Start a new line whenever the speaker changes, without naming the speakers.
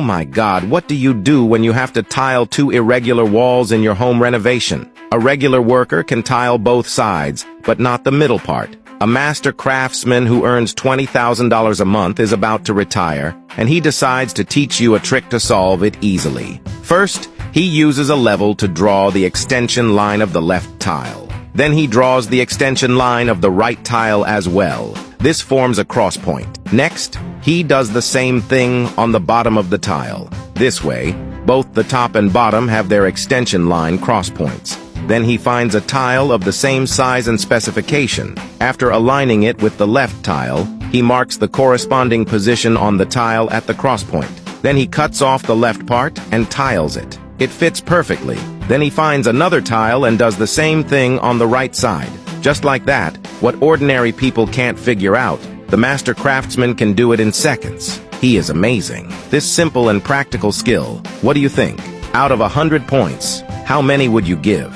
Oh my God, what do you do when you have to tile two irregular walls in your home renovation? A regular worker can tile both sides, but not the middle part. A master craftsman who earns $20,000 a month is about to retire, and he decides to teach you a trick to solve it easily. First, he uses a level to draw the extension line of the left tile. Then he draws the extension line of the right tile as well. This forms a cross point. Next, he does the same thing on the bottom of the tile. This way, both the top and bottom have their extension line cross points. Then he finds a tile of the same size and specification. After aligning it with the left tile, he marks the corresponding position on the tile at the cross point. Then he cuts off the left part and tiles it. It fits perfectly. Then he finds another tile and does the same thing on the right side. Just like that, what ordinary people can't figure out, the master craftsman can do it in seconds. He is amazing. This simple and practical skill, what do you think? Out of 100 points, how many would you give?